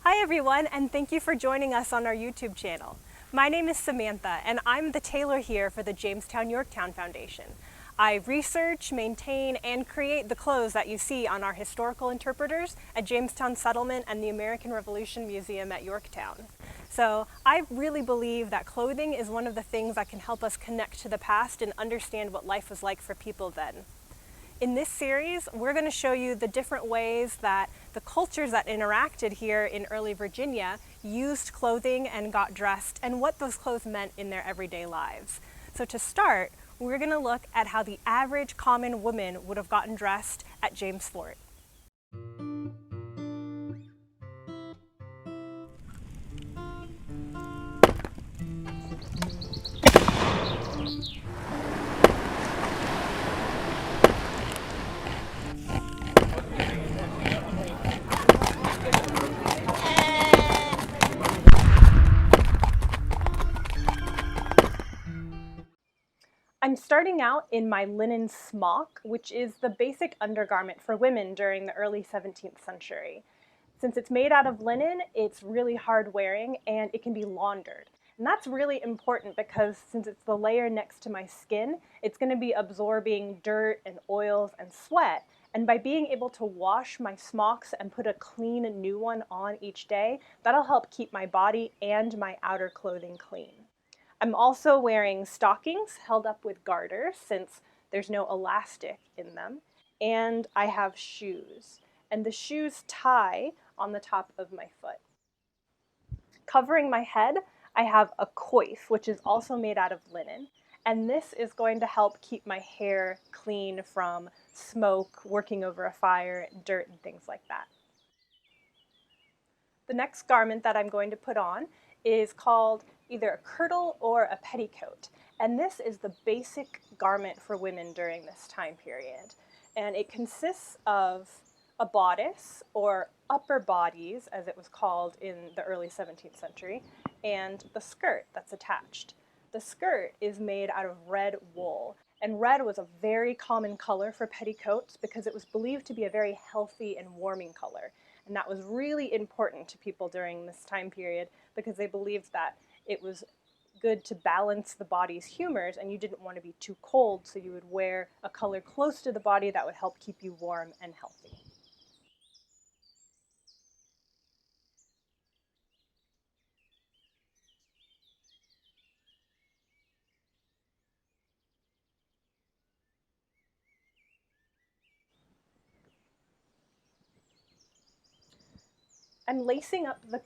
Hi everyone, and thank you for joining us on our YouTube channel. My name is Samantha, and I'm the tailor here for the Jamestown Yorktown Foundation. I research, maintain, and create the clothes that you see on our historical interpreters at Jamestown Settlement and the American Revolution Museum at Yorktown. So I really believe that clothing is one of the things that can help us connect to the past and understand what life was like for people then. In this series, we're going to show you the different ways that the cultures that interacted here in early Virginia used clothing and got dressed and what those clothes meant in their everyday lives. So to start, we're going to look at how the average common woman would have gotten dressed at James Fort. I'm starting out in my linen smock, which is the basic undergarment for women during the early 17th century. Since it's made out of linen, it's really hard wearing and it can be laundered. And that's really important because since it's the layer next to my skin, it's going to be absorbing dirt and oils and sweat. And by being able to wash my smocks and put a clean new one on each day, that'll help keep my body and my outer clothing clean. I'm also wearing stockings held up with garters since there's no elastic in them, and I have shoes. And the shoes tie on the top of my foot. Covering my head, I have a coif, which is also made out of linen, and this is going to help keep my hair clean from smoke, working over a fire, dirt, and things like that. The next garment that I'm going to put on is called either a kirtle or a petticoat. And this is the basic garment for women during this time period. And it consists of a bodice, or upper bodies as it was called in the early 17th century, and the skirt that's attached. The skirt is made out of red wool, and red was a very common color for petticoats because it was believed to be a very healthy and warming color. And that was really important to people during this time period because they believed that it was good to balance the body's humors and you didn't want to be too cold, so you would wear a color close to the body that would help keep you warm and healthy. I'm lacing up the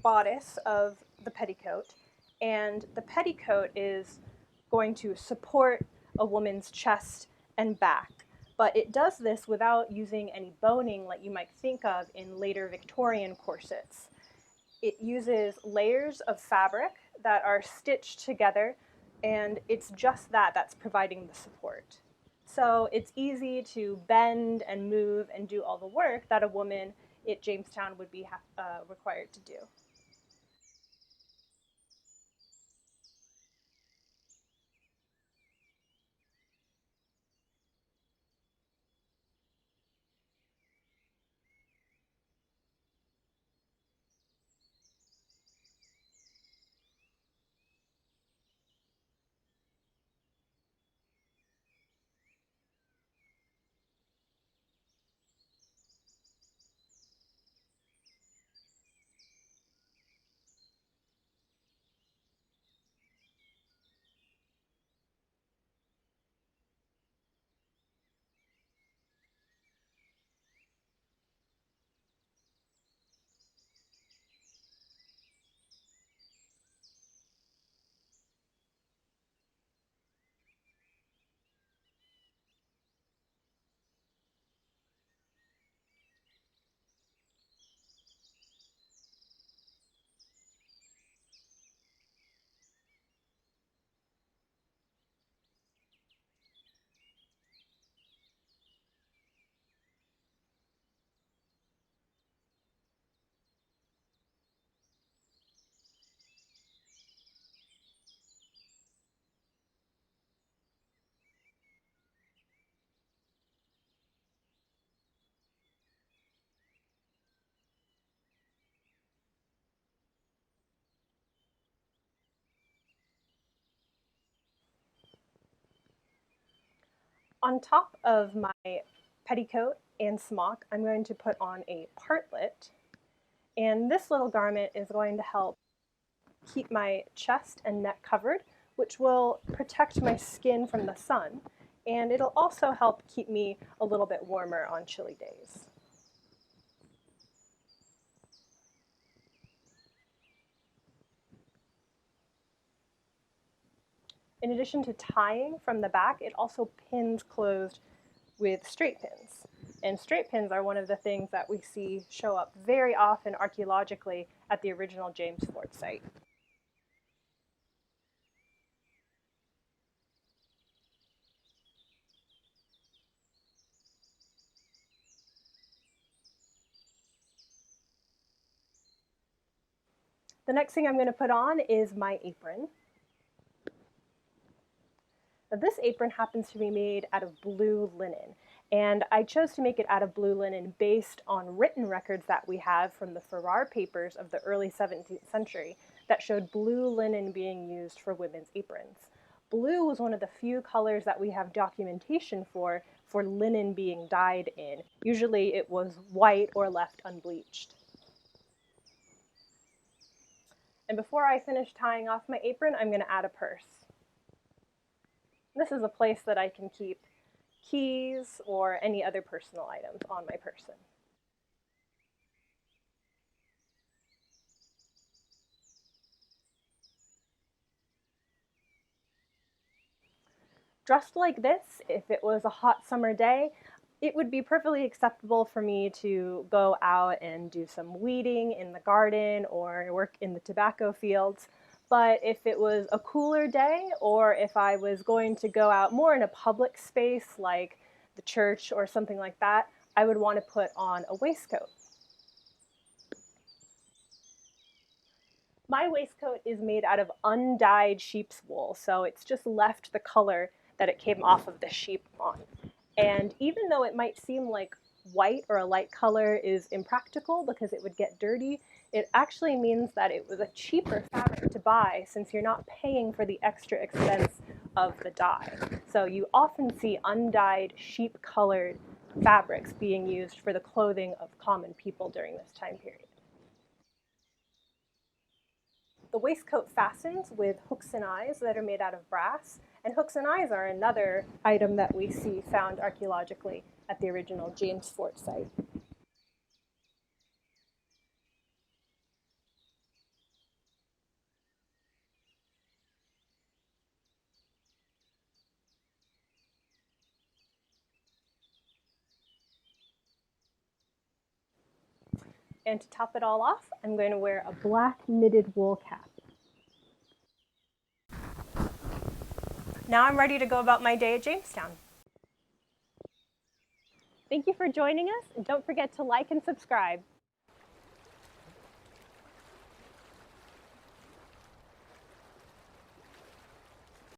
bodice of the petticoat, and the petticoat is going to support a woman's chest and back. But it does this without using any boning like you might think of in later Victorian corsets. It uses layers of fabric that are stitched together, and it's just that's providing the support. So it's easy to bend and move and do all the work that a woman at Jamestown would be required to do. On top of my petticoat and smock, I'm going to put on a partlet. And this little garment is going to help keep my chest and neck covered, which will protect my skin from the sun. And it'll also help keep me a little bit warmer on chilly days. In addition to tying from the back, it also pins closed with straight pins. And straight pins are one of the things that we see show up very often archaeologically at the original James Fort site. The next thing I'm going to put on is my apron. Now, this apron happens to be made out of blue linen, and I chose to make it out of blue linen based on written records that we have from the Farrar papers of the early 17th century that showed blue linen being used for women's aprons. Blue was one of the few colors that we have documentation for linen being dyed in. Usually it was white or left unbleached. And before I finish tying off my apron, I'm going to add a purse. This is a place that I can keep keys or any other personal items on my person. Dressed like this, if it was a hot summer day, it would be perfectly acceptable for me to go out and do some weeding in the garden or work in the tobacco fields. But if it was a cooler day, or if I was going to go out more in a public space like the church or something like that, I would want to put on a waistcoat. My waistcoat is made out of undyed sheep's wool, so it's just left the color that it came off of the sheep on. And even though it might seem like white or a light color is impractical because it would get dirty, it actually means that it was a cheaper fabric to buy since you're not paying for the extra expense of the dye. So you often see undyed sheep-colored fabrics being used for the clothing of common people during this time period. The waistcoat fastens with hooks and eyes that are made out of brass, and hooks and eyes are another item that we see found archaeologically at the original James Fort site. And to top it all off, I'm going to wear a black knitted wool cap. Now I'm ready to go about my day at Jamestown. Thank you for joining us, and don't forget to like and subscribe.